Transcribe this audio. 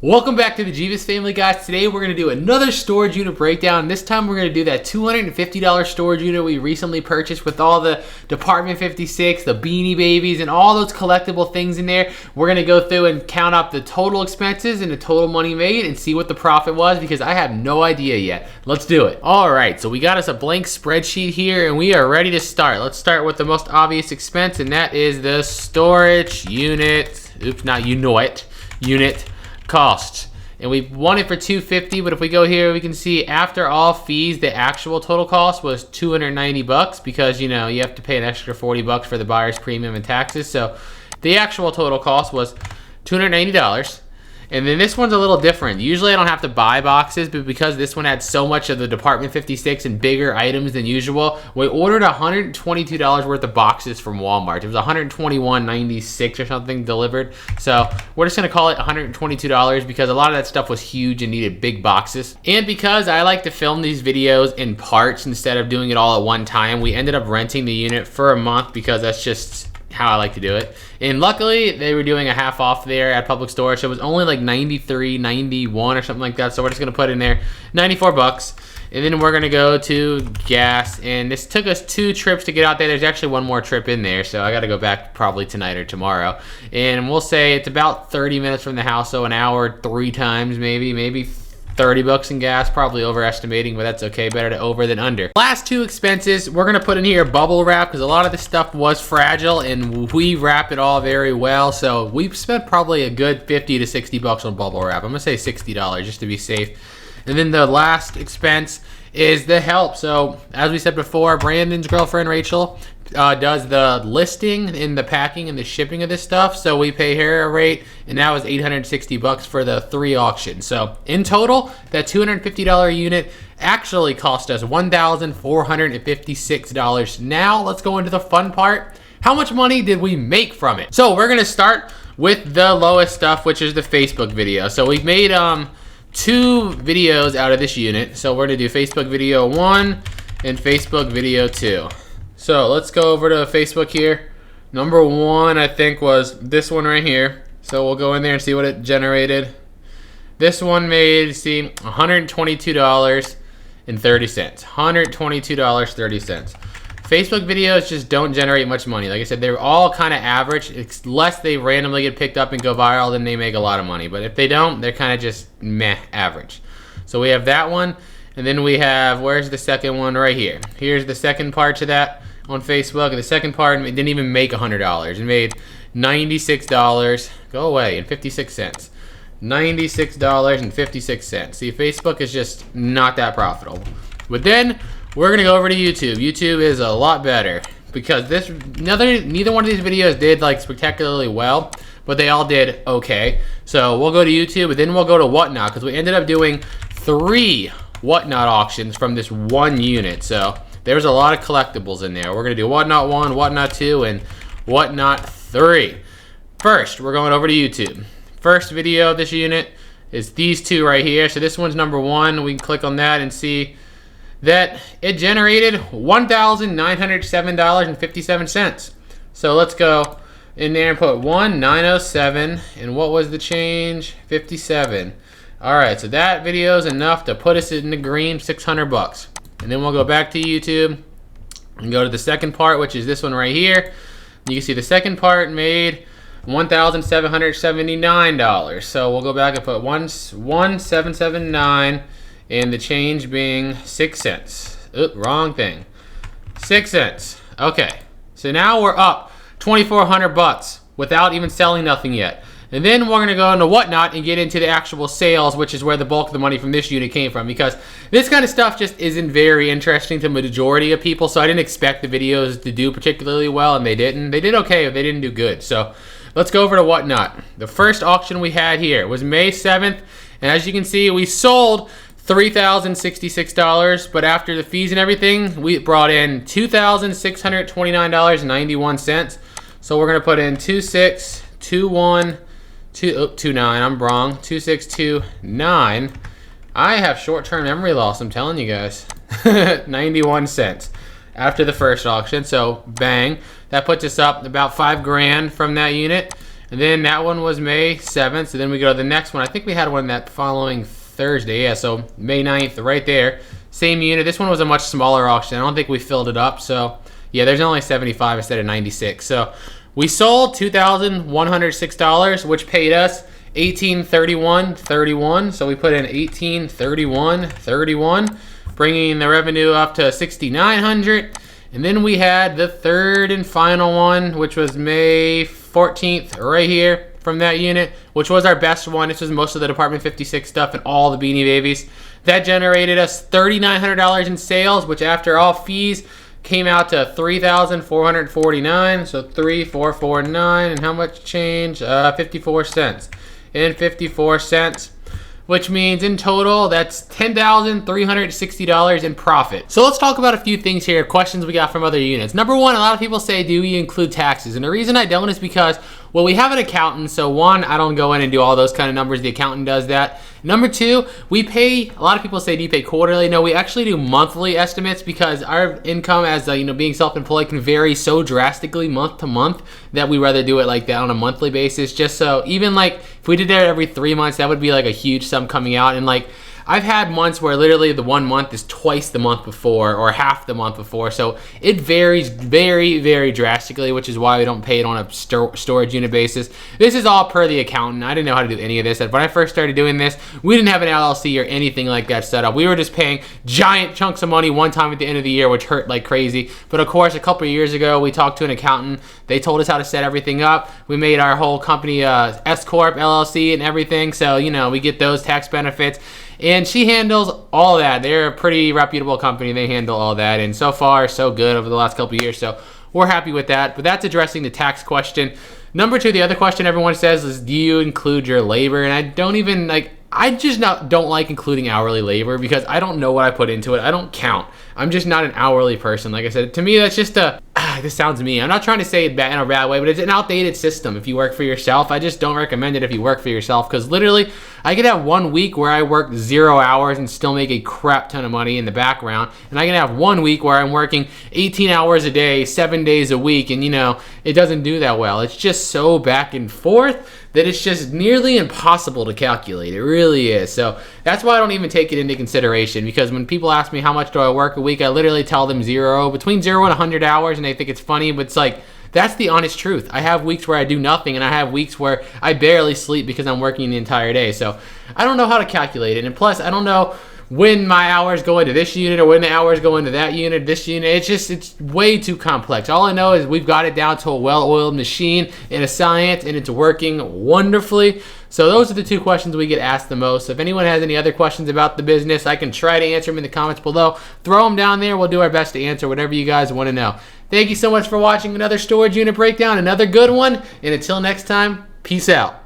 Welcome back to the Jebus family, guys. Today we're going to do another storage unit breakdown. This time we're going to do that $250 storage unit we recently purchased with all the Department 56, the Beanie Babies, and all those collectible things in there. We're going to go through and count up the total expenses and the total money made and see what the profit was because I have no idea yet. Let's do it. All right, so we got us a blank spreadsheet here and we are ready to start. Let's start with the most obvious expense, and that is the storage unit. Oops, not unit cost, and we want it for $250, but if we go here we can see after all fees the actual total cost was $290 because you have to pay an extra $40 for the buyer's premium and taxes, so the actual total cost was $290. And then this one's a little different. Usually I don't have to buy boxes, but because this one had so much of the Department 56 and bigger items than usual, we ordered $122 worth of boxes from Walmart. It was $121.96 or something delivered. So we're just gonna call it $122 because a lot of that stuff was huge and needed big boxes. And because I like to film these videos in parts instead of doing it all at one time, we ended up renting the unit for a month because that's just how I like to do it. And luckily they were doing a half off there at Public Storage, so it was only like $93, $91 or something like that. So we're just gonna put in there $94, and then we're gonna go to gas. And this took us 2 trips to get out there. There's actually one more trip in there, so I gotta go back probably tonight or tomorrow. And we'll say it's about 30 minutes from the house, so an hour 3 times, maybe $30 in gas, probably overestimating, but that's okay. Better to over than under. Last 2 expenses, we're gonna put in here bubble wrap because a lot of this stuff was fragile and we wrap it all very well. So we've spent probably a good $50 to $60 on bubble wrap. I'm gonna say $60 just to be safe. And then the last expense is the help. So as we said before, Brandon's girlfriend Rachel does the listing and the packing and the shipping of this stuff, so we pay her a rate, and that was $860 for the 3 auctions. So in total, that $250 unit actually cost us $1,456. Now let's go into the fun part. How much money did we make from it? So we're gonna start with the lowest stuff, which is the Facebook video. So we've made 2 videos out of this unit. So we're gonna do Facebook video 1 and Facebook video 2. So let's go over to Facebook here. Number 1, I think, was this one right here. So we'll go in there and see what it generated. This one made, see, $122.30. $122.30. Facebook videos just don't generate much money. Like I said, they're all kind of average. Unless they randomly get picked up and go viral, then they make a lot of money. But if they don't, they're kind of just meh, average. So we have that one. And then we have, where's the second one? Right here. Here's the second part to that on Facebook. And the second part, it didn't even make $100. It made $96, go away, and 56 cents. $96.56. See, Facebook is just not that profitable. But then we're gonna go over to YouTube. YouTube is a lot better because neither one of these videos did like spectacularly well, but they all did okay. So we'll go to YouTube and then we'll go to Whatnot because we ended up doing 3 Whatnot auctions from this one unit. So there's a lot of collectibles in there. We're gonna do Whatnot 1, Whatnot 2, and Whatnot 3. First, we're going over to YouTube. First video of this unit is these 2 right here. So this one's number 1. We can click on that and see that it generated $1,907.57. So let's go in there and put 1,907, and what was the change? 57. All right, so that video is enough to put us in the green, $600. And then we'll go back to YouTube and go to the second part, which is this one right here. You can see the second part made $1,779. So we'll go back and put 1,779, and the change being 6 cents. Oop, wrong thing. 6 cents. Okay, so now we're up $2,400 without even selling nothing yet. And then we're gonna go into Whatnot and get into the actual sales, which is where the bulk of the money from this unit came from, because this kind of stuff just isn't very interesting to the majority of people, so I didn't expect the videos to do particularly well, and they didn't. They did okay, but they didn't do good. So let's go over to Whatnot. The first auction we had here was May 7th, and as you can see, we sold $3,066, but after the fees and everything, we brought in $2,629.91. So we're gonna put in 2629. I'm wrong. 2629. I have short-term memory loss, I'm telling you guys. 91 cents after the first auction. So bang, that puts us up about $5 grand from that unit. And then that one was May 7th. So then we go to the next one. I think we had one that following Thursday. Yeah, so May 9th right there. Same unit. This one was a much smaller auction. I don't think we filled it up. So yeah, there's only 75 instead of 96. So we sold $2,106, which paid us $1831.31. So we put in $1831.31, bringing the revenue up to $6,900. And then we had the third and final one, which was May 14th, right here from that unit, which was our best one. This was most of the Department 56 stuff and all the Beanie Babies. That generated us $3,900 in sales, which after all fees came out to $3,449. So 3,449, and how much change? 54 cents. And 54 cents. Which means in total, that's $10,360 in profit. So let's talk about a few things here, questions we got from other units. Number one, a lot of people say, do we include taxes? And the reason I don't is because, well, we have an accountant. So one, I don't go in and do all those kind of numbers. The accountant does that. Number two, we pay, a lot of people say, do you pay quarterly? No, we actually do monthly estimates because our income as, being self-employed can vary so drastically month to month that we rather do it like that on a monthly basis. Just so even like if we did that every 3 months, that would be like a huge sum coming out. And like I've had months where literally the 1 month is twice the month before or half the month before. So it varies very, very drastically, which is why we don't pay it on a storage unit basis. This is all per the accountant. I didn't know how to do any of this. When I first started doing this, we didn't have an LLC or anything like that set up. We were just paying giant chunks of money one time at the end of the year, which hurt like crazy. But of course, a couple of years ago, we talked to an accountant. They told us how to set everything up. We made our whole company S Corp, LLC, and everything. So, we get those tax benefits. And she handles all that. They're a pretty reputable company. They handle all that. And so far, so good over the last couple of years. So we're happy with that. But that's addressing the tax question. Number two, the other question everyone says is, do you include your labor? And I don't even I just don't like including hourly labor because I don't know what I put into it. I don't count. I'm just not an hourly person. Like I said, to me, that's just this sounds mean. I'm not trying to say it in a bad way, but it's an outdated system if you work for yourself. I just don't recommend it if you work for yourself because literally I could have 1 week where I work 0 hours and still make a crap ton of money in the background. And I can have 1 week where I'm working 18 hours a day, 7 days a week, and it doesn't do that well. It's just so back and forth that it's just nearly impossible to calculate. It really is. So that's why I don't even take it into consideration because when people ask me how much do I work a week, I literally tell them between 0 and 100 hours, and they think it's funny, but it's like, that's the honest truth. I have weeks where I do nothing, and I have weeks where I barely sleep because I'm working the entire day. So I don't know how to calculate it. And plus, I don't know when my hours go into this unit or when the hours go into that unit, this unit. It's way too complex. All I know is we've got it down to a well-oiled machine and a science, and it's working wonderfully. So those are the two questions we get asked the most. So if anyone has any other questions about the business, I can try to answer them in the comments below. Throw them down there. We'll do our best to answer whatever you guys want to know. Thank you so much for watching another storage unit breakdown, another good one. And until next time, peace out.